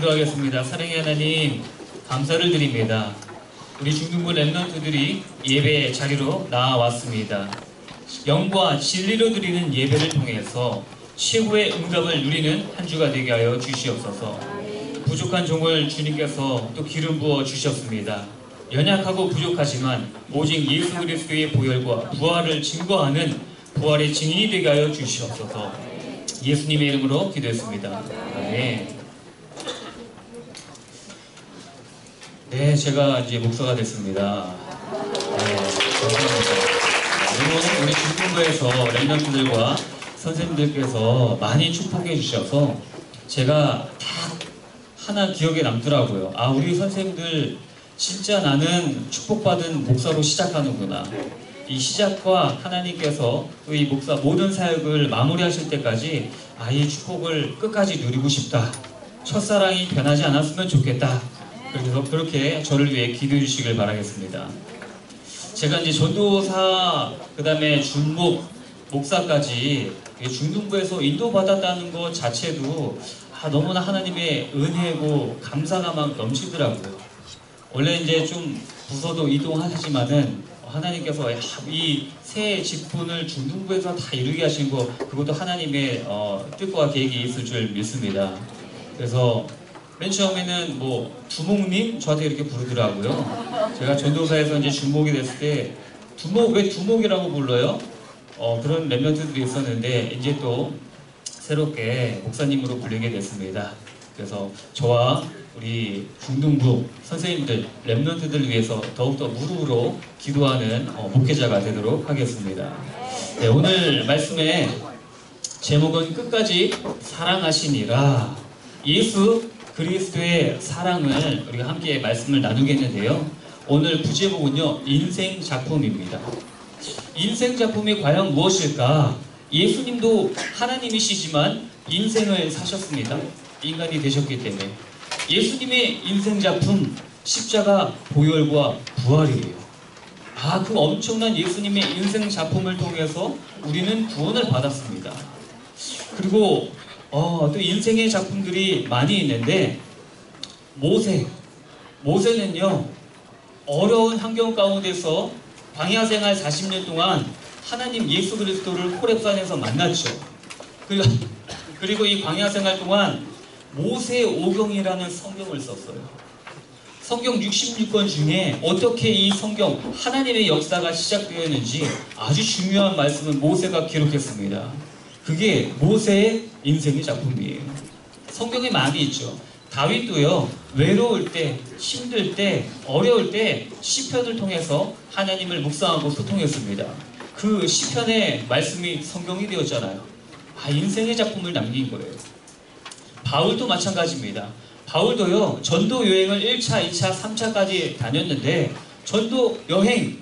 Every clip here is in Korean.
기도하겠습니다. 사랑의 하나님, 감사를 드립니다. 우리 중등부 랩런트들이 예배 자리로 나와왔습니다. 영과 진리로 드리는 예배를 통해서 최고의 응답을 누리는 한 주가 되게 하여 주시옵소서. 부족한 종을 주님께서 또 기름 부어 주셨습니다. 연약하고 부족하지만 오직 예수 그리스도의 보혈과 부활을 증거하는 부활의 증인이 되게 하여 주시옵소서. 예수님의 이름으로 기도했습니다. 아멘. 네, 제가 이제 목사가 됐습니다. 네, 감사합니다. 오늘 우리 중등부에서 랩런트들과 선생님들께서 많이 축복해 주셔서 제가 딱 하나 기억에 남더라고요. 아, 우리 선생님들 진짜 나는 축복받은 목사로 시작하는구나. 이 시작과 하나님께서 또 이 목사 모든 사역을 마무리하실 때까지 이 축복을 끝까지 누리고 싶다. 첫사랑이 변하지 않았으면 좋겠다. 그래서 그렇게 저를 위해 기도해 주시길 바라겠습니다. 제가 이제 전도사, 그 다음에 중목, 목사까지 중등부에서 인도받았다는 것 자체도 너무나 하나님의 은혜고 감사가 막 넘치더라고요. 원래 이제 좀 부서도 이동하시지만은 하나님께서 이 새 직분을 중등부에서 다 이루게 하신 거, 그것도 하나님의 뜻과 계획이 있을 줄 믿습니다. 그래서 맨 처음에는 뭐 두목님 저한테 이렇게 부르더라고요. 제가 전도사에서 이제 중목이 됐을 때 왜 두목이라고 불러요? 그런 랩런트들이 있었는데 이제 또 새롭게 목사님으로 불리게 됐습니다. 그래서 저와 우리 중등부 선생님들, 랩런트들을 위해서 더욱더 무릎으로 기도하는 목회자가 되도록 하겠습니다. 네, 오늘 말씀의 제목은 끝까지 사랑하시니라. 예수 그리스도의 사랑을 우리가 함께 말씀을 나누겠는데요. 오늘 부제목은요, 인생 작품입니다. 인생 작품이 과연 무엇일까? 예수님도 하나님이시지만 인생을 사셨습니다. 인간이 되셨기 때문에. 예수님의 인생 작품, 십자가 보혈과 부활이에요. 그 엄청난 예수님의 인생 작품을 통해서 우리는 구원을 받았습니다. 그리고 또 인생의 작품들이 많이 있는데, 모세는요, 어려운 환경 가운데서 광야 생활 40년 동안 하나님 예수 그리스도를 호렙산에서 만났죠. 그리고 이 광야 생활 동안 모세오경이라는 성경을 썼어요. 성경 66권 중에 어떻게 이 성경, 하나님의 역사가 시작되었는지 아주 중요한 말씀을 모세가 기록했습니다. 그게 모세의 인생의 작품이에요. 성경에 많이 있죠. 다윗도요, 외로울 때, 힘들 때, 어려울 때 시편을 통해서 하나님을 묵상하고 소통했습니다. 그 시편의 말씀이 성경이 되었잖아요. 인생의 작품을 남긴 거예요. 바울도 마찬가지입니다. 바울도요, 전도 여행을 1차, 2차, 3차까지 다녔는데, 전도 여행,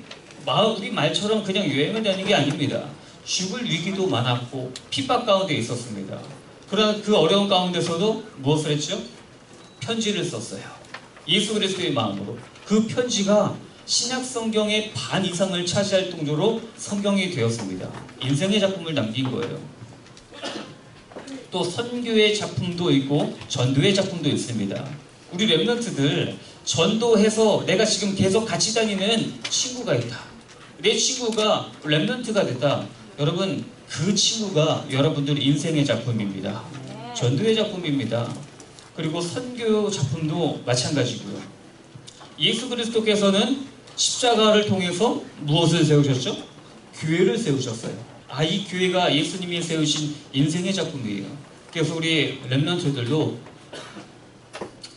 우리 말처럼 그냥 여행을 다니는 게 아닙니다. 죽을 위기도 많았고 핍박 가운데 있었습니다. 그러나 그 어려운 가운데서도 무엇을 했죠? 편지를 썼어요. 예수 그리스도의 마음으로. 그 편지가 신약 성경의 반 이상을 차지할 정도로 성경이 되었습니다. 인생의 작품을 남긴 거예요. 또 선교의 작품도 있고 전도의 작품도 있습니다. 우리 랩런트들 전도해서 내가 지금 계속 같이 다니는 친구가 있다. 내 친구가 랩런트가 됐다. 여러분, 그 친구가 여러분들 인생의 작품입니다. 전도의 작품입니다. 그리고 선교 작품도 마찬가지고요. 예수 그리스도께서는 십자가를 통해서 무엇을 세우셨죠? 교회를 세우셨어요. 이 교회가 예수님이 세우신 인생의 작품이에요. 그래서 우리 랩런트들도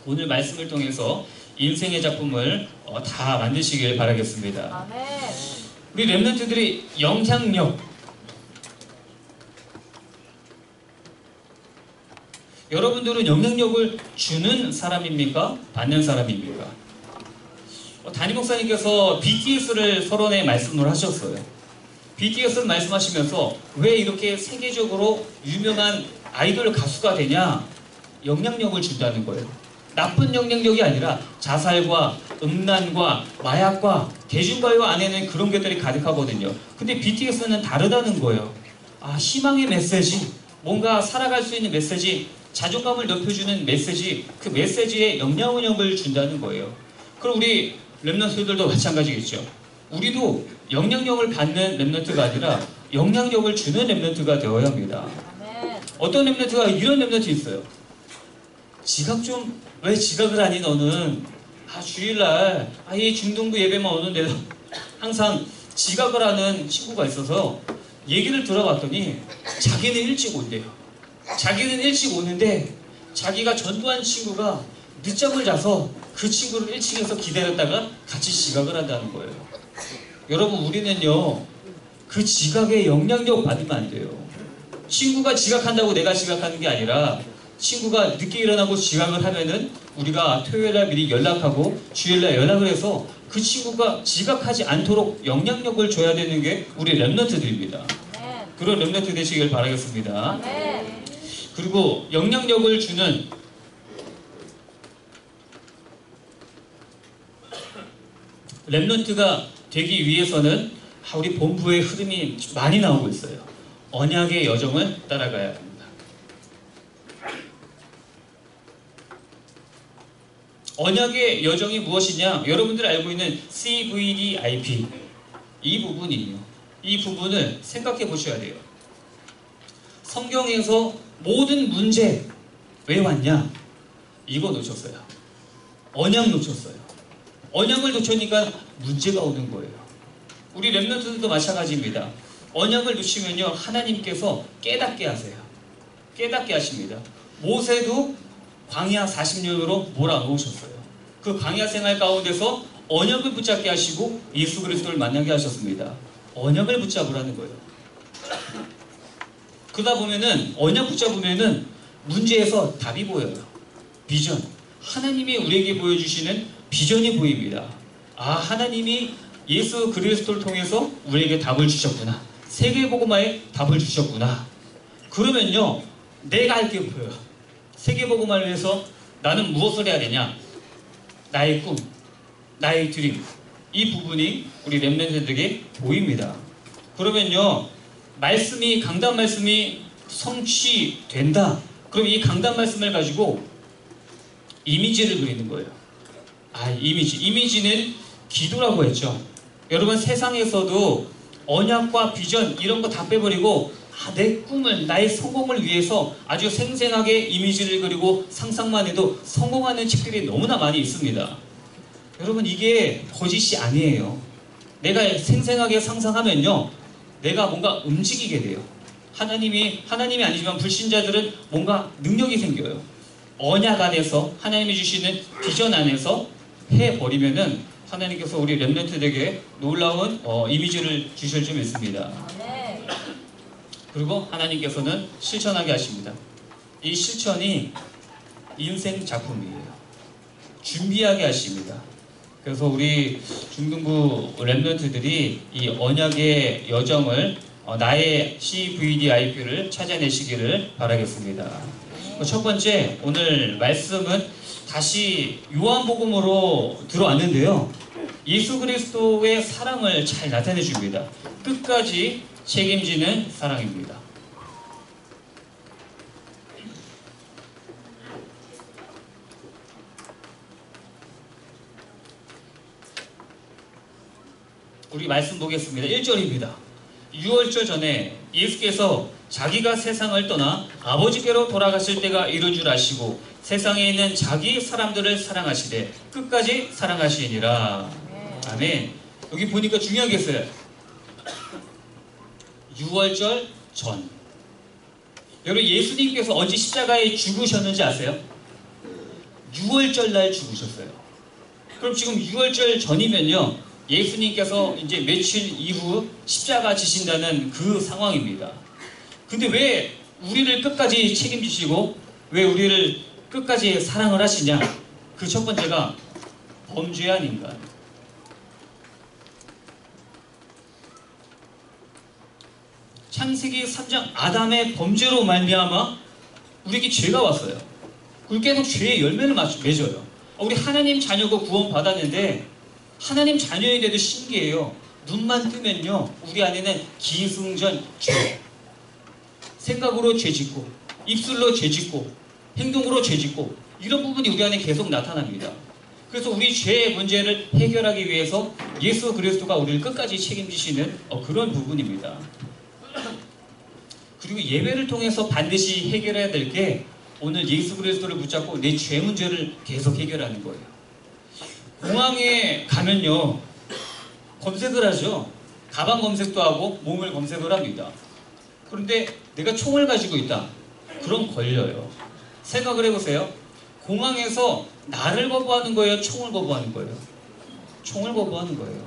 오늘 말씀을 통해서 인생의 작품을 다 만드시길 바라겠습니다. 우리 랩런트들의 영향력, 여러분들은 영향력을 주는 사람입니까? 받는 사람입니까? 담임 목사님께서 BTS를 서론에 말씀을 하셨어요. BTS를 말씀하시면서 왜 이렇게 세계적으로 유명한 아이돌 가수가 되냐? 영향력을 준다는 거예요. 나쁜 영향력이 아니라 자살과 음란과 마약과 대중가요 안에는 그런 것들이 가득하거든요. 근데 BTS는 다르다는 거예요. 희망의 메시지, 뭔가 살아갈 수 있는 메시지, 자존감을 높여주는 메시지, 그 메시지에 영향력을 준다는 거예요. 그럼 우리 랩런트들도 마찬가지겠죠. 우리도 영향력을 받는 랩런트가 아니라 영향력을 주는 랩런트가 되어야 합니다. 어떤 랩런트가 이런 랩런트 있어요. 왜 지각을 하니 너는? 주일날 이 중등부 예배만 오는데 항상 지각을 하는 친구가 있어서 얘기를 들어봤더니 자기는 일찍 온대요. 자기는 일찍 오는데 자기가 전도한 친구가 늦잠을 자서 그 친구를 1층에서 기다렸다가 같이 지각을 한다는 거예요. 여러분, 우리는요, 그 지각에 영향력 받으면 안 돼요. 친구가 지각한다고 내가 지각하는 게 아니라 친구가 늦게 일어나고 지각을 하면은 우리가 토요일날 미리 연락하고 주일날 연락을 해서 그 친구가 지각하지 않도록 영향력을 줘야 되는 게 우리 랩런트들입니다. 그런 랩런트 되시길 바라겠습니다. 그리고 영향력을 주는 랩런트가 되기 위해서는 우리 본부의 흐름이 많이 나오고 있어요. 언약의 여정을 따라가야 합니다. 언약의 여정이 무엇이냐? 여러분들 알고 있는 CVDIP 이 부분이에요. 이 부분을 생각해 보셔야 돼요. 성경에서 모든 문제 왜 왔냐? 이거 놓쳤어요. 언약 놓쳤어요. 언약을 놓치니까 문제가 오는 거예요. 우리 랩런트들도 마찬가지입니다. 언약을 놓치면요, 하나님께서 깨닫게 하세요. 깨닫게 하십니다. 모세도 광야 40년으로 몰아놓으셨어요. 그 광야 생활 가운데서 언약을 붙잡게 하시고 예수 그리스도를 만나게 하셨습니다. 언약을 붙잡으라는 거예요. 그러다 보면은 언약 붙잡으면은 문제에서 답이 보여요. 비전. 하나님이 우리에게 보여주시는 비전이 보입니다. 하나님이 예수 그리스도를 통해서 우리에게 답을 주셨구나. 세계복음화에 답을 주셨구나. 그러면요, 내가 할 게 보여요. 세계복음화를 위해서 나는 무엇을 해야 되냐? 나의 꿈, 나의 드림, 이 부분이 우리 랩런트들에게 보입니다. 그러면요, 강단 말씀이 성취된다. 그럼 이 강단 말씀을 가지고 이미지를 그리는 거예요. 이미지는 기도라고 했죠. 여러분, 세상에서도 언약과 비전 이런 거 다 빼버리고 내 꿈을, 나의 성공을 위해서 아주 생생하게 이미지를 그리고 상상만 해도 성공하는 책들이 너무나 많이 있습니다. 여러분, 이게 거짓이 아니에요. 내가 생생하게 상상하면요, 내가 뭔가 움직이게 돼요. 하나님이 아니지만 불신자들은 뭔가 능력이 생겨요. 언약 안에서 하나님이 주시는 비전 안에서 해버리면은 하나님께서 우리 랩런트들에게 놀라운 이미지를 주실 줄 믿습니다. 그리고 하나님께서는 실천하게 하십니다. 이 실천이 인생 작품이에요. 준비하게 하십니다. 그래서 우리 중등부 랩런트들이 이 언약의 여정을 나의 CVDIP를 찾아내시기를 바라겠습니다. 첫 번째, 오늘 말씀은 다시 요한복음으로 들어왔는데요. 예수 그리스도의 사랑을 잘 나타내 줍니다. 끝까지 책임지는 사랑입니다. 우리 말씀 보겠습니다. 1절입니다. 유월절 전에 예수께서 자기가 세상을 떠나 아버지께로 돌아가실 때가 이른 줄 아시고 세상에 있는 자기 사람들을 사랑하시되 끝까지 사랑하시니라. 아멘. 여기 보니까 중요하겠어요. 유월절 전. 여러분, 예수님께서 언제 십자가에 죽으셨는지 아세요? 유월절 날 죽으셨어요. 그럼 지금 유월절 전이면요, 예수님께서 이제 며칠 이후 십자가 지신다는 그 상황입니다. 근데 왜 우리를 끝까지 책임지시고 왜 우리를 끝까지 사랑을 하시냐? 그 첫 번째가 범죄한 인간. 창세기 3장 아담의 범죄로 말미암아 우리에게 죄가 왔어요. 그리고 계속 죄의 열매를 맺어요. 우리 하나님 자녀가 구원 받았는데 하나님 자녀인데도 신기해요. 눈만 뜨면요, 우리 안에는 기승전 죄. 생각으로 죄 짓고 입술로 죄 짓고 행동으로 죄 짓고 이런 부분이 우리 안에 계속 나타납니다. 그래서 우리 죄의 문제를 해결하기 위해서 예수 그리스도가 우리를 끝까지 책임지시는 그런 부분입니다. 그리고 예배를 통해서 반드시 해결해야 될 게 오늘 예수 그리스도를 붙잡고 내 죄 문제를 계속 해결하는 거예요. 공항에 가면요 검색을 하죠. 가방 검색도 하고 몸을 검색을 합니다. 그런데 내가 총을 가지고 있다. 그럼 걸려요. 생각을 해보세요. 공항에서 나를 거부하는 거예요? 총을 거부하는 거예요? 총을 거부하는 거예요.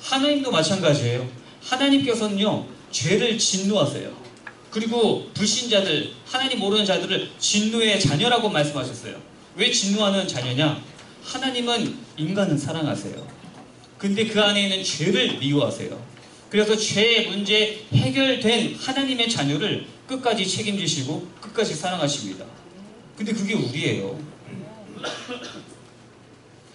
하나님도 마찬가지예요. 하나님께서는요 죄를 진노하세요. 그리고 불신자들, 하나님 모르는 자들을 진노의 자녀라고 말씀하셨어요. 왜 진노하는 자녀냐? 하나님은 인간을 사랑하세요. 근데 그 안에 있는 죄를 미워하세요. 그래서 죄의 문제 해결된 하나님의 자녀를 끝까지 책임지시고 끝까지 사랑하십니다. 근데 그게 우리예요.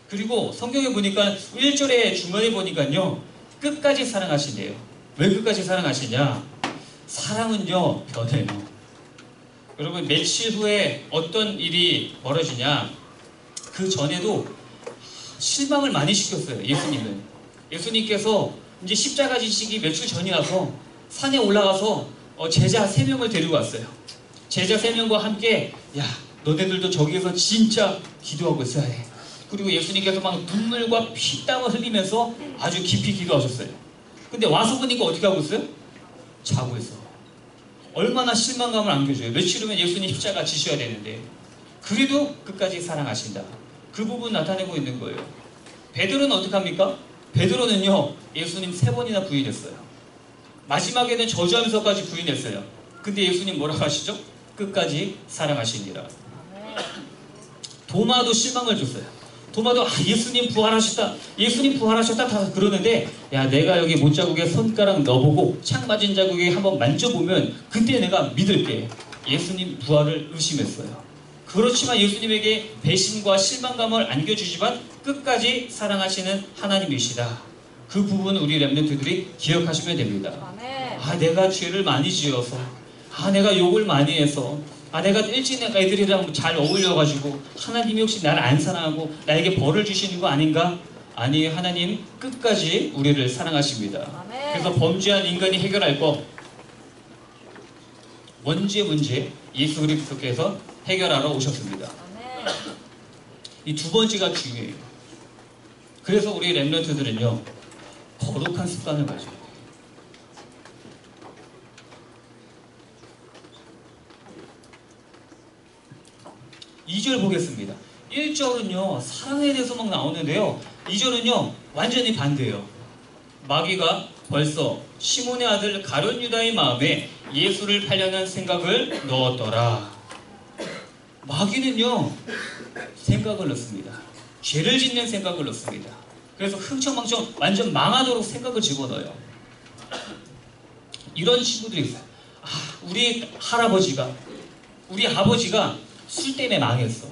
그리고 성경에 보니까 1절에 중간에 보니까요 끝까지 사랑하신대요. 왜 끝까지 사랑하시냐? 사랑은요 변해요. 여러분 며칠 후에 어떤 일이 벌어지냐? 그 전에도 실망을 많이 시켰어요. 예수님은. 예수님께서 이제 십자가 지시기 며칠 전이라서 산에 올라가서 제자 3명을 데리고 왔어요. 제자 3명과 함께 야 너네들도 저기에서 진짜 기도하고 있어야 해. 그리고 예수님께서 막 눈물과 피땀을 흘리면서 아주 깊이 기도하셨어요. 근데 와서 보니까 어떻게 하고 있어요? 자고 있어. 얼마나 실망감을 안겨줘요. 며칠 후면 예수님 십자가 지셔야 되는데 그래도 끝까지 사랑하신다. 그 부분 나타내고 있는 거예요. 베드로는 어떻게 합니까? 베드로는요 예수님 3번이나 부인했어요. 마지막에는 저주하면서까지 부인했어요. 근데 예수님 뭐라고 하시죠? 끝까지 사랑하시니라. 도마도 실망을 줬어요. 도마도 예수님 부활하셨다. 예수님 부활하셨다 다 그러는데 야 내가 여기 못자국에 손가락 넣어보고 창 맞은 자국에 한번 만져보면 그때 내가 믿을게. 예수님 부활을 의심했어요. 그렇지만 예수님에게 배신과 실망감을 안겨주지만 끝까지 사랑하시는 하나님이시다. 그 부분 우리 렘넌트들이 기억하시면 됩니다. 내가 죄를 많이 지어서 내가 욕을 많이 해서 내가 일찍 애들이랑 잘 어울려가지고 하나님이 혹시 나를 안 사랑하고 나에게 벌을 주시는 거 아닌가? 아니 하나님 끝까지 우리를 사랑하십니다. 그래서 범죄한 인간이 해결할 거 원죄 문제 예수 그리스도께서 해결하러 오셨습니다. 이 두 번째가 중요해요. 그래서 우리 렘넌트들은요 거룩한 습관을 가져요. 2절 보겠습니다. 1절은요 사랑에 대해서 막 나오는데요 2절은요 완전히 반대예요. 마귀가 벌써 시몬의 아들 가룟 유다의 마음에 예수를 팔려는 생각을 넣었더라. 마귀는요 생각을 넣습니다. 죄를 짓는 생각을 넣습니다. 그래서 흥청망청 완전 망하도록 생각을 집어넣어요. 이런 친구들이 있어요. 우리 할아버지가 우리 아버지가 술 때문에 망했어.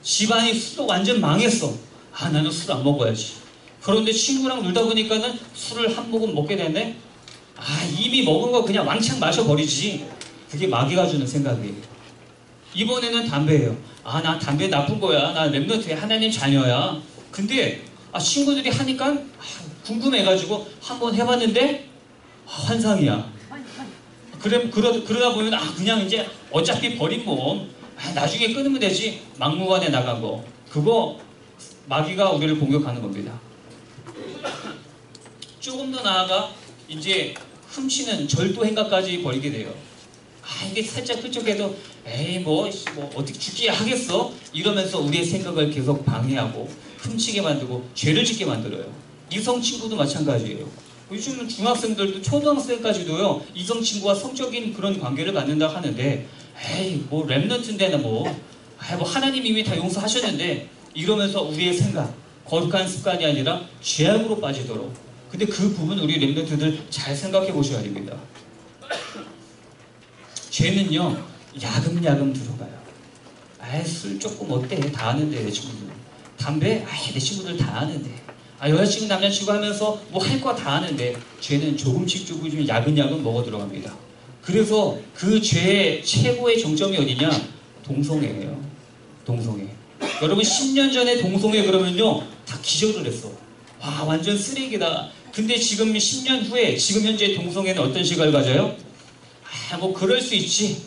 집안이 술로 완전 망했어. 나는 술 안 먹어야지. 그런데 친구랑 놀다 보니까는 술을 한 모금 먹게 되네. 이미 먹은 거 그냥 왕창 마셔버리지. 그게 마귀가 주는 생각이에요. 이번에는 담배예요. 나 담배 나쁜 거야. 나 렘넌트의 하나님 자녀야. 근데 친구들이 하니까 궁금해가지고 한번 해봤는데 환상이야. 그러다 보면 그냥 이제 어차피 버린 몸 나중에 끊으면 되지. 막무가내 나간 거 그거 마귀가 우리를 공격하는 겁니다. 조금 더 나아가 이제 훔치는 절도 행각까지 벌이게 돼요. 이게 살짝 흡족해도 뭐 어떻게 죽지 하겠어? 이러면서 우리의 생각을 계속 방해하고 훔치게 만들고 죄를 짓게 만들어요. 이성 친구도 마찬가지예요. 요즘은 중학생들도 초등학생까지도요 이성 친구와 성적인 그런 관계를 갖는다 하는데 뭐 렘넌트인데 뭐 하나님 이미 다 용서하셨는데 이러면서 우리의 생각 거룩한 습관이 아니라 죄악으로 빠지도록. 근데 그 부분 우리 렘넌트들 잘 생각해 보셔야 됩니다. 죄는요 야금야금 들어가요. 술 조금 어때? 다 아는데 내 친구들. 담배? 내 친구들 다 아는데. 여자친구 남자친구 하면서 뭐 할 거 다 아는데 죄는 조금씩 야금야금 먹어 들어갑니다. 그래서 그 죄의 최고의 정점이 어디냐? 동성애예요. 동성애. 여러분 10년 전에 동성애 그러면요 다 기절을 했어. 와 완전 쓰레기다. 근데 지금 10년 후에 지금 현재 동성애는 어떤 시각을 가져요? 아 뭐 그럴 수 있지.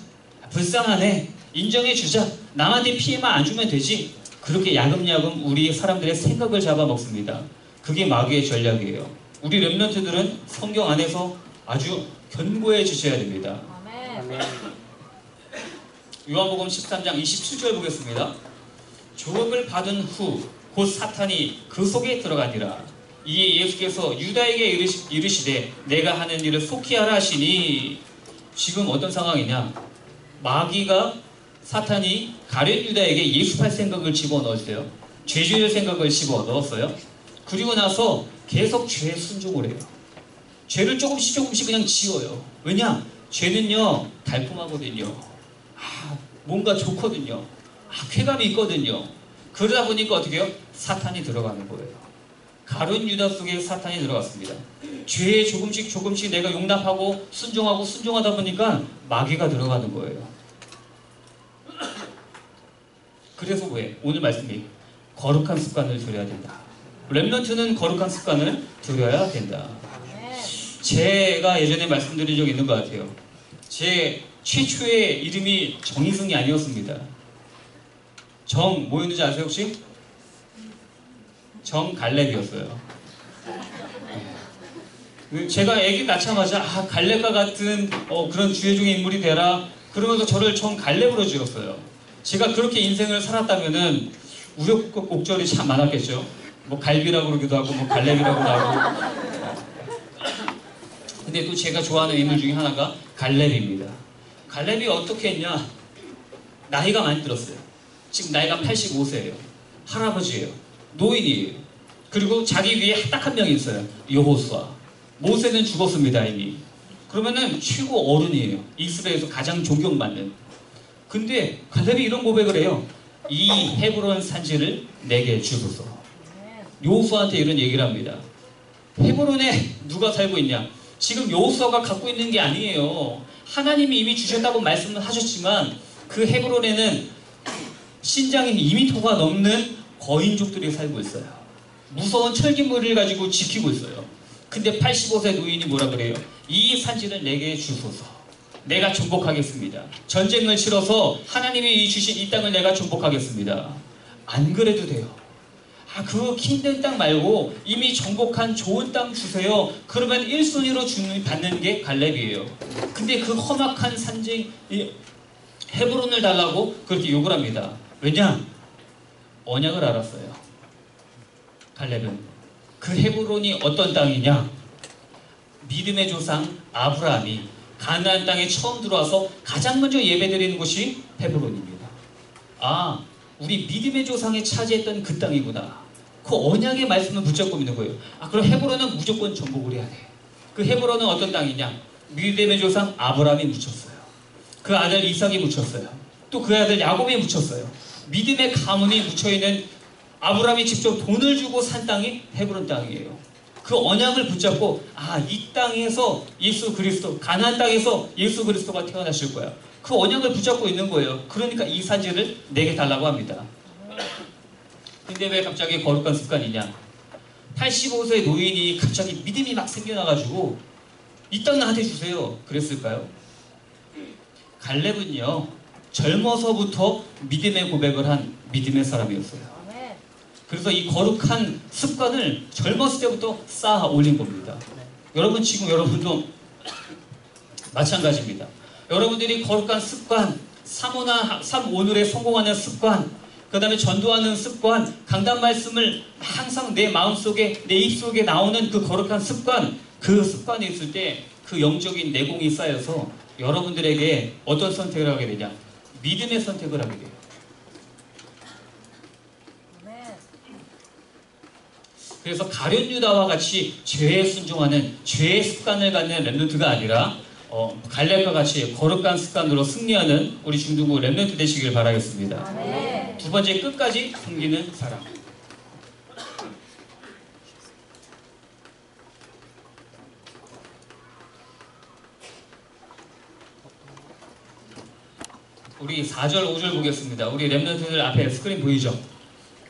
불쌍하네. 인정해주자. 남한테 피해만 안 주면 되지. 그렇게 야금야금 우리 사람들의 생각을 잡아먹습니다. 그게 마귀의 전략이에요. 우리 렘넌트들은 성경 안에서 아주 견고해지셔야 됩니다. 아멘. 요한복음 13장 27절 보겠습니다. 조업을 받은 후 곧 사탄이 그 속에 들어가니라. 이에 예수께서 유다에게 이르시되 내가 하는 일을 속히 하라 하시니. 지금 어떤 상황이냐? 마귀가 사탄이 가룟 유다에게 예수할 생각을 집어넣었어요. 죄 지을 생각을 집어넣었어요. 그리고 나서 계속 죄에 순종을 해요. 죄를 조금씩 그냥 지어요. 왜냐? 죄는요 달콤하거든요. 뭔가 좋거든요. 쾌감이 있거든요. 그러다 보니까 어떻게 해요? 사탄이 들어가는 거예요. 가룟 유다 속에 사탄이 들어갔습니다. 죄에 조금씩 내가 용납하고 순종하다 보니까 마귀가 들어가는 거예요. 그래서 왜? 오늘 말씀이 거룩한 습관을 들여야 된다. 렘넌트는 거룩한 습관을 들여야 된다. 제가 예전에 말씀드린 적 있는 것 같아요. 제 최초의 이름이 정희승이 아니었습니다. 뭐였는지 아세요 혹시? 정갈렙이었어요. 제가 애기 낳자마자 갈렙과 같은 그런 주의종의 인물이 되라 그러면서 저를 정갈렙으로 지었어요. 제가 그렇게 인생을 살았다면은 우여곡절이 참 많았겠죠. 뭐 갈비라고 그러기도 하고 뭐 갈렙이라고 하고. 근데 또 제가 좋아하는 인물 중에 하나가 갈렙입니다. 갈렙이 어떻게 했냐? 나이가 많이 들었어요. 지금 나이가 85세예요. 할아버지예요. 노인이에요. 그리고 자기 위에 딱 한 명 있어요. 여호수아. 모세는 죽었습니다 이미. 그러면은 최고 어른이에요. 이스라엘에서 가장 존경받는. 근데 갈렙이 이런 고백을 해요. 이 헤브론 산지를 내게 주소서. 여호수아한테 이런 얘기를 합니다. 헤브론에 누가 살고 있냐? 지금 여호수아가 갖고 있는 게 아니에요. 하나님이 이미 주셨다고 말씀을 하셨지만 그 헤브론에는 신장이 2m가 넘는 거인족들이 살고 있어요. 무서운 철기물을 가지고 지키고 있어요. 근데 85세 노인이 뭐라 그래요? 이 산지를 내게 주소서. 내가 정복하겠습니다. 전쟁을 치러서 하나님이 주신 이 땅을 내가 정복하겠습니다. 안 그래도 돼요. 그 힘든 땅 말고 이미 정복한 좋은 땅 주세요. 그러면 1순위로 받는 게 갈렙이에요. 근데 그 험악한 산지 헤브론을 달라고 그렇게 요구를 합니다. 왜냐? 언약을 알았어요. 갈렙은. 그 헤브론이 어떤 땅이냐? 믿음의 조상 아브라함이 가나안 땅에 처음 들어와서 가장 먼저 예배드리는 곳이 헤브론입니다. 우리 믿음의 조상이 차지했던 그 땅이구나. 그 언약의 말씀을 붙잡고 있는 거예요. 그럼 헤브론은 무조건 정복을 해야 돼. 그 헤브론은 어떤 땅이냐? 믿음의 조상 아브라함이 묻혔어요. 그 아들 이삭이 묻혔어요. 또 그 아들 야곱이 묻혔어요. 믿음의 가문이 묻혀있는 아브라함이 직접 돈을 주고 산 땅이 헤브론 땅이에요. 그 언약을 붙잡고 이 땅에서 예수 그리스도, 가나안 땅에서 예수 그리스도가 태어나실 거야. 그 언약을 붙잡고 있는 거예요. 그러니까 이 산지를 내게 달라고 합니다. 근데 왜 갑자기 거룩한 습관이냐? 85세 노인이 갑자기 믿음이 막 생겨나가지고 이 땅 나한테 주세요. 그랬을까요? 갈렙은요 젊어서부터 믿음의 고백을 한 믿음의 사람이었어요. 그래서 이 거룩한 습관을 젊었을 때부터 쌓아 올린 겁니다. 여러분 지금 여러분도 마찬가지입니다. 여러분들이 거룩한 습관, 삶오늘에 성공하는 습관, 그 다음에 전도하는 습관, 강단 말씀을 항상 내 마음속에 내 입속에 나오는 그 거룩한 습관, 그 습관이 있을 때 그 영적인 내공이 쌓여서 여러분들에게 어떤 선택을 하게 되냐? 믿음의 선택을 하게 돼요. 그래서 가룟 유다와 같이 죄에 순종하는 죄의 습관을 갖는 렘넌트가 아니라 갈렙과 같이 거룩한 습관으로 승리하는 우리 중등부 렘넌트 되시길 바라겠습니다. 두 번째, 끝까지 섬기는 사람. 우리 4절, 5절 보겠습니다. 우리 랩런트들 앞에 스크린 보이죠?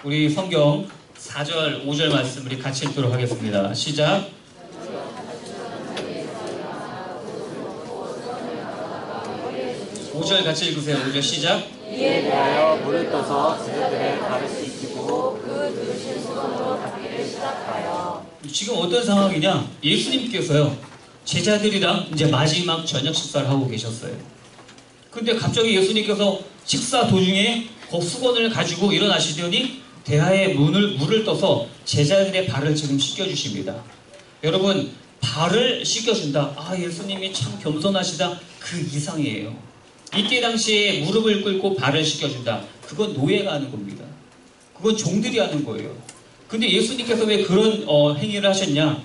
우리 성경 4절, 5절 말씀 우리 같이 읽도록 하겠습니다. 시작. 5절 같이 읽으세요. 5절 시작. 이에 대하여 물을 떠서 제자들의 발을 씻기고 그 누르신 수건으로 닦기를 시작하여. 지금 어떤 상황이냐? 예수님께서요, 제자들이랑 이제 마지막 저녁 식사를 하고 계셨어요. 근데 갑자기 예수님께서 식사 도중에 그 수건을 가지고 일어나시더니 대야에 물을 떠서 제자들의 발을 지금 씻겨주십니다. 여러분, 발을 씻겨준다. 아, 예수님이 참 겸손하시다. 그 이상이에요. 이때 당시에 무릎을 꿇고 발을 씻겨준다. 그건 노예가 하는 겁니다. 그건 종들이 하는 거예요. 근데 예수님께서 왜 그런 행위를 하셨냐?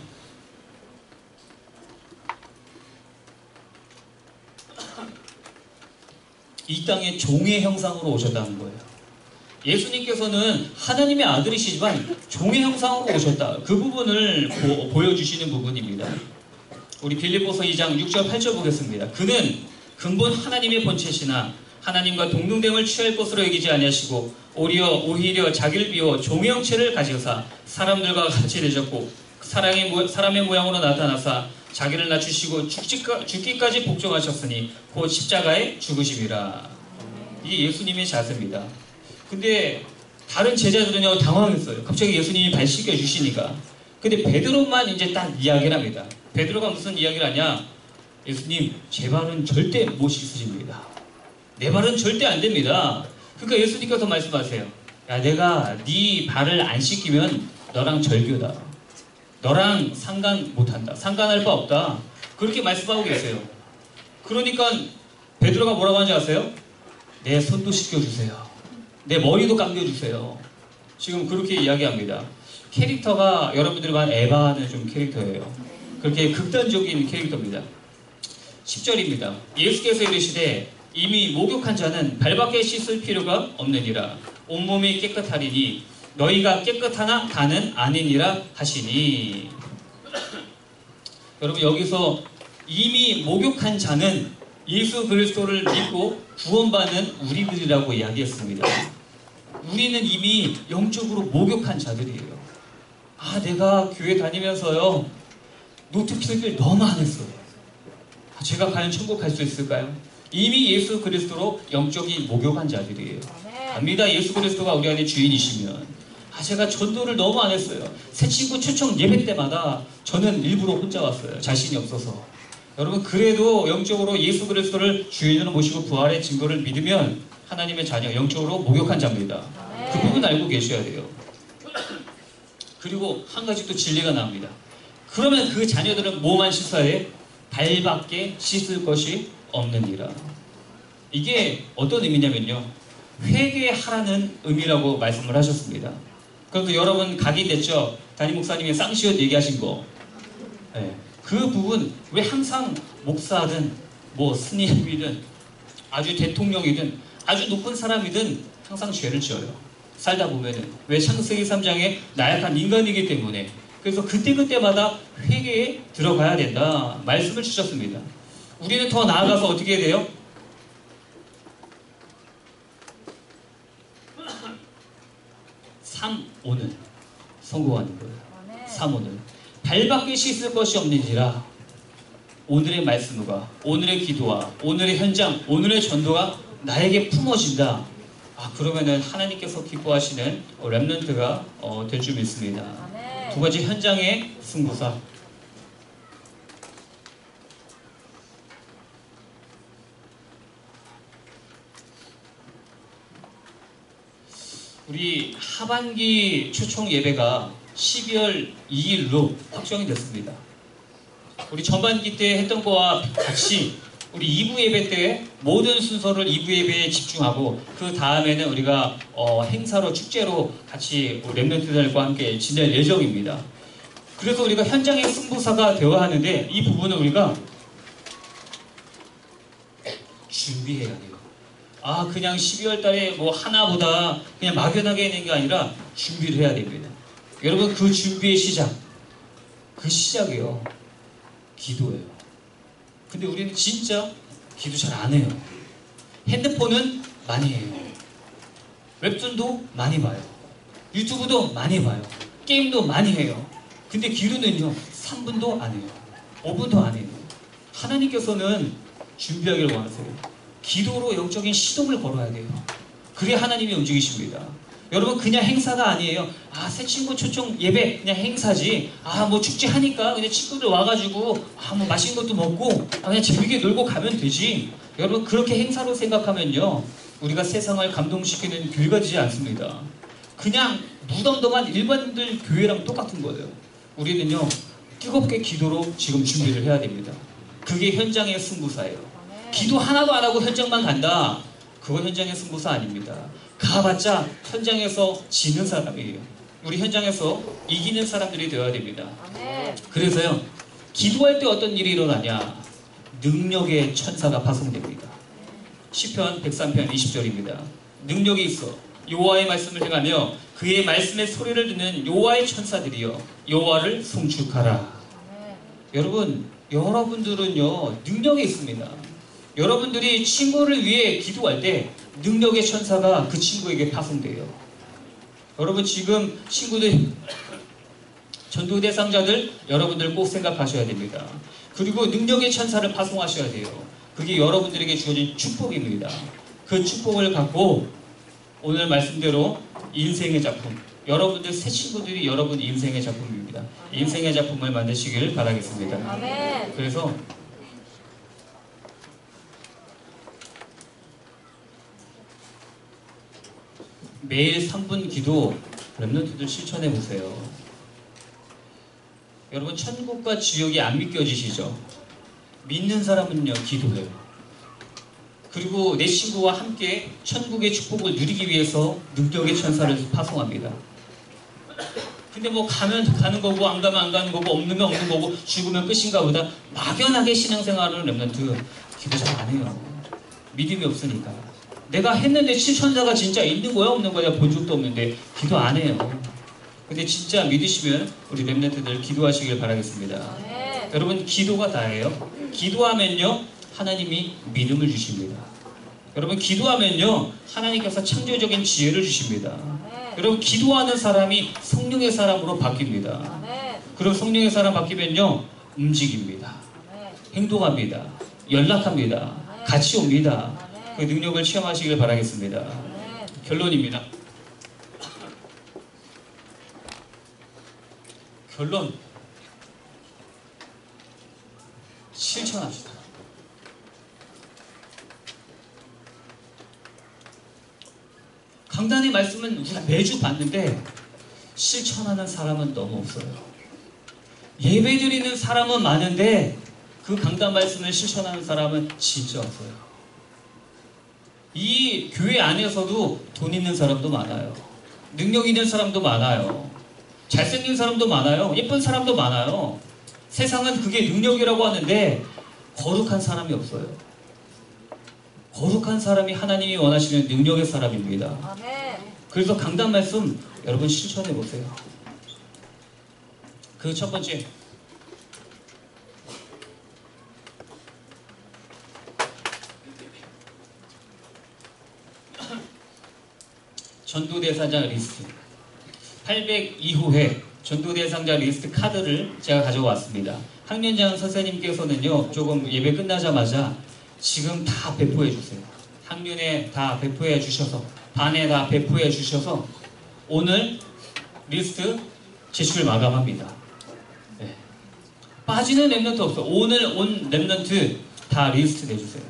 이 땅에 종의 형상으로 오셨다는 거예요. 예수님께서는 하나님의 아들이시지만 종의 형상으로 오셨다. 그 부분을 보여주시는 부분입니다. 우리 빌립보서 2장 6절 8절 보겠습니다. 그는 근본 하나님의 본체시나 하나님과 동등됨을 취할 것으로 여기지 아니하시고 오히려 자기를 비워 종의 형체를 가지사 사람들과 같이 되셨고 사람의 모양으로 나타나사 자기를 낮추시고 죽기까지 복종하셨으니 곧 십자가에 죽으심이라. 이게 예수님의 자세입니다. 근데 다른 제자들은요 당황했어요. 갑자기 예수님이 발 씻겨주시니까. 근데 베드로만 이제 딱 이야기를 합니다. 베드로가 무슨 이야기를 하냐? 예수님, 제 발은 절대 못 씻으십니다. 내 발은 절대 안 됩니다. 그러니까 예수님께서 말씀하세요. 야, 내가 네 발을 안 씻기면 너랑 절교다. 너랑 상관 못한다. 상관할 바 없다. 그렇게 말씀하고 계세요. 그러니까 베드로가 뭐라고 하는지 아세요? 내 손도 씻겨주세요. 내 머리도 감겨주세요. 지금 그렇게 이야기합니다. 캐릭터가 여러분들이 말 에바는 좀 캐릭터예요. 그렇게 극단적인 캐릭터입니다. 10절입니다. 예수께서 이르시되 이미 목욕한 자는 발밖에 씻을 필요가 없느니라. 온몸이 깨끗하리니 너희가 깨끗하나 다는 아니니라 하시니. 여러분, 여기서 이미 목욕한 자는 예수 그리스도를 믿고 구원받는 우리들이라고 이야기했습니다. 우리는 이미 영적으로 목욕한 자들이에요. 아, 내가 교회 다니면서요 노트 필기를 너무 안 했어요. 제가 과연 천국 갈 수 있을까요? 이미 예수 그리스도로 영적인 목욕한 자들이에요. 압니다. 예수 그리스도가 우리 안에 주인이시면. 제가 전도를 너무 안 했어요. 새 친구 초청 예배 때마다 저는 일부러 혼자 왔어요. 자신이 없어서. 여러분, 그래도 영적으로 예수 그리스도를 주인으로 모시고 부활의 증거를 믿으면 하나님의 자녀, 영적으로 목욕한 자입니다. 그 부분 알고 계셔야 돼요. 그리고 한 가지 또 진리가 나옵니다. 그러면 그 자녀들은 뭐만 씻어야 해? 발밖에 씻을 것이 없느니라. 이게 어떤 의미냐면요, 회개하라는 의미라고 말씀을 하셨습니다. 그래서 여러분 각인됐죠? 담임 목사님이 쌍시옷 얘기하신 거. 네. 그 부분 왜 항상 목사든 뭐 스님이든 아주 대통령이든 아주 높은 사람이든 항상 죄를 지어요. 살다 보면은. 왜? 창세기 3장에 나약한 인간이기 때문에. 그래서 그때그때마다 회개에 들어가야 된다 말씀을 주셨습니다. 우리는 더 나아가서 어떻게 해야 돼요? 3오늘 성공하는 거예요. 3오늘 발밖에 씻을 것이 없는지라. 오늘의 말씀과 오늘의 기도와 오늘의 현장, 오늘의 전도가 나에게 품어진다. 그러면은 하나님께서 기뻐하시는 렘넌트가 될 줄 믿습니다. 두 가지 현장의 승부사. 우리 하반기 초청 예배가 12월 2일로 확정이 됐습니다. 우리 전반기 때 했던 거와 같이 우리 2부 예배 때 모든 순서를 2부 예배에 집중하고 그 다음에는 우리가 행사로 축제로 같이 렘넌트들과 함께 지낼 예정입니다. 그래서 우리가 현장의 승부사가 되어야 하는데 이 부분은 우리가 준비해야 돼요. 그냥 12월 달에 뭐 하나보다 그냥 막연하게 있는 게 아니라 준비를 해야 됩니다. 여러분, 그 준비의 시작, 그 시작이요, 기도예요. 근데 우리는 진짜 기도 잘 안 해요. 핸드폰은 많이 해요. 웹툰도 많이 봐요. 유튜브도 많이 봐요. 게임도 많이 해요. 근데 기도는요, 3분도 안 해요. 5분도 안 해요. 하나님께서는 준비하기를 원하세요. 기도로 영적인 시동을 걸어야 돼요. 그래야 하나님이 움직이십니다. 여러분, 그냥 행사가 아니에요. 아, 새 친구 초청 예배 그냥 행사지. 아, 뭐 축제 하니까 그냥 친구들 와가지고 뭐 맛있는 것도 먹고 그냥 재밌게 놀고 가면 되지. 여러분, 그렇게 행사로 생각하면요, 우리가 세상을 감동시키는 교회가 되지 않습니다. 그냥 무덤덤한 일반들 교회랑 똑같은 거예요. 우리는요, 뜨겁게 기도로 지금 준비를 해야 됩니다. 그게 현장의 승부사예요. 기도 하나도 안 하고 현장만 간다, 그건 현장의 승부사 아닙니다. 가봤자 현장에서 지는 사람이에요. 우리 현장에서 이기는 사람들이 되어야 됩니다. 그래서요, 기도할 때 어떤 일이 일어나냐? 능력의 천사가 파송됩니다. 시편 103편 20절입니다. 능력이 있어 여호와의 말씀을 행하며 그의 말씀의 소리를 듣는 여호와의 천사들이여 여호와를 송축하라. 여러분, 여러분들은요, 능력이 있습니다. 여러분들이 친구를 위해 기도할 때 능력의 천사가 그 친구에게 파송돼요. 여러분, 지금 친구들, 전도 대상자들, 여러분들 꼭 생각하셔야 됩니다. 그리고 능력의 천사를 파송하셔야 돼요. 그게 여러분들에게 주어진 축복입니다. 그 축복을 갖고 오늘 말씀대로 인생의 작품, 여러분들 새 친구들이 여러분 인생의 작품입니다. 인생의 작품을 만드시길 바라겠습니다. 아멘. 그래서 매일 3분 기도 랩런트들 실천해 보세요. 여러분, 천국과 지옥이 안 믿겨지시죠? 믿는 사람은요, 기도해요. 그리고 내 친구와 함께 천국의 축복을 누리기 위해서 능력의 천사를 파송합니다. 근데 뭐 가면 가는 거고 안 가면 안 가는 거고 없으면 없는 거고 죽으면 끝인가 보다 막연하게 신앙생활을 랩런트 기도 잘 안 해요. 믿음이 없으니까. 내가 했는데 천사가 진짜 있는 거야 없는 거야 본 적도 없는데 기도 안 해요. 근데 진짜 믿으시면 우리 랩런트들 기도하시길 바라겠습니다. 네. 여러분, 기도가 다예요. 기도하면요, 하나님이 믿음을 주십니다. 여러분, 기도하면요, 하나님께서 창조적인 지혜를 주십니다. 여러분, 기도하는 사람이 성령의 사람으로 바뀝니다. 그리고 성령의 사람 바뀌면요, 움직입니다. 행동합니다. 연락합니다. 같이 옵니다. 그 능력을 체험하시길 바라겠습니다. 결론입니다. 결론, 실천합시다. 강단의 말씀은 우리가 매주 봤는데 실천하는 사람은 너무 없어요. 예배드리는 사람은 많은데 그 강단 말씀을 실천하는 사람은 진짜 없어요. 이 교회 안에서도 돈 있는 사람도 많아요. 능력 있는 사람도 많아요. 잘생긴 사람도 많아요. 예쁜 사람도 많아요. 세상은 그게 능력이라고 하는데 거룩한 사람이 없어요. 거룩한 사람이 하나님이 원하시는 능력의 사람입니다. 그래서 강단 말씀 여러분 실천해 보세요. 그 첫 번째, 전도대상자 리스트 802호회 전도대상자 리스트 카드를 제가 가져왔습니다. 학년장 선생님께서는요, 조금 예배 끝나자마자 지금 다 배포해 주세요. 학년에 다 배포해 주셔서, 반에 다 배포해 주셔서 오늘 리스트 제출 마감합니다. 네. 빠지는 랩런트 없어. 오늘 온 랩런트 다 리스트 내주세요.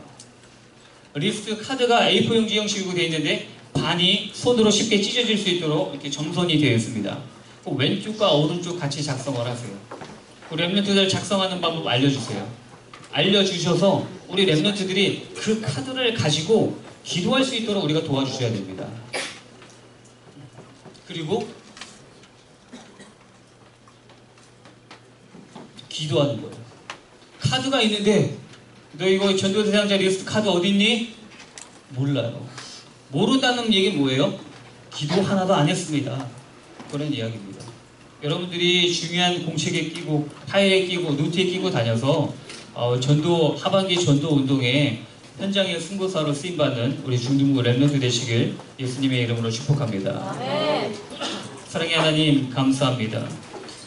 리스트 카드가 A4 용지 형식으로 되어 있는데 반이 손으로 쉽게 찢어질 수 있도록 이렇게 점선이 되어 있습니다. 왼쪽과 오른쪽 같이 작성을 하세요. 우리 랩런트들 작성하는 방법 알려주세요. 알려주셔서 우리 랩런트들이 그 카드를 가지고 기도할 수 있도록 우리가 도와주셔야 됩니다. 그리고 기도하는 거예요. 카드가 있는데 너 이거 전도대상자 리스트 카드 어디 있니? 몰라요. 모른다는 얘기는 뭐예요? 기도 하나도 안 했습니다. 그런 이야기입니다. 여러분들이 중요한 공책에 끼고 파일에 끼고 노트에 끼고 다녀서 전도 하반기 전도 운동에 현장의 승부사로 쓰임받는 우리 중등부 랩런트 되시길 예수님의 이름으로 축복합니다. 사랑의 하나님 감사합니다.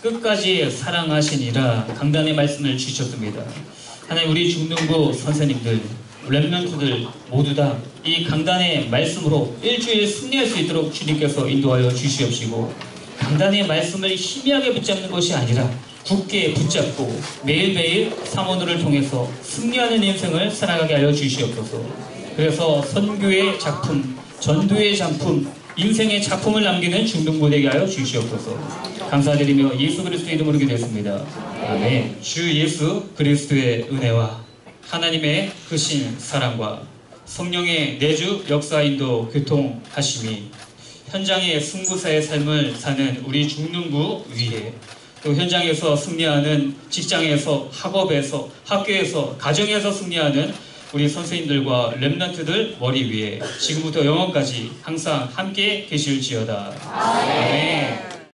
끝까지 사랑하시니라 강단의 말씀을 주셨습니다. 하나님 우리 중등부 선생님들, 랩런트들 모두 다 이 강단의 말씀으로 일주일 승리할 수 있도록 주님께서 인도하여 주시옵시고 강단의 말씀을 희미하게 붙잡는 것이 아니라 굳게 붙잡고 매일매일 사모노를 통해서 승리하는 인생을 살아가게 하여 주시옵소서. 그래서 선교의 작품, 전도의 작품, 인생의 작품을 남기는 중등부 되게 하여 주시옵소서. 감사드리며 예수 그리스도 이름으로 기도했습니다. 아멘. 주 예수 그리스도의 은혜와 하나님의 크신 사랑과 성령의 내주 역사 인도 교통하심이 현장의 승부사의 삶을 사는 우리 중등부 위에 또 현장에서 승리하는 직장에서 학업에서 학교에서 가정에서 승리하는 우리 선생님들과 랩런트들 머리 위에 지금부터 영원까지 항상 함께 계실지어다. 아멘.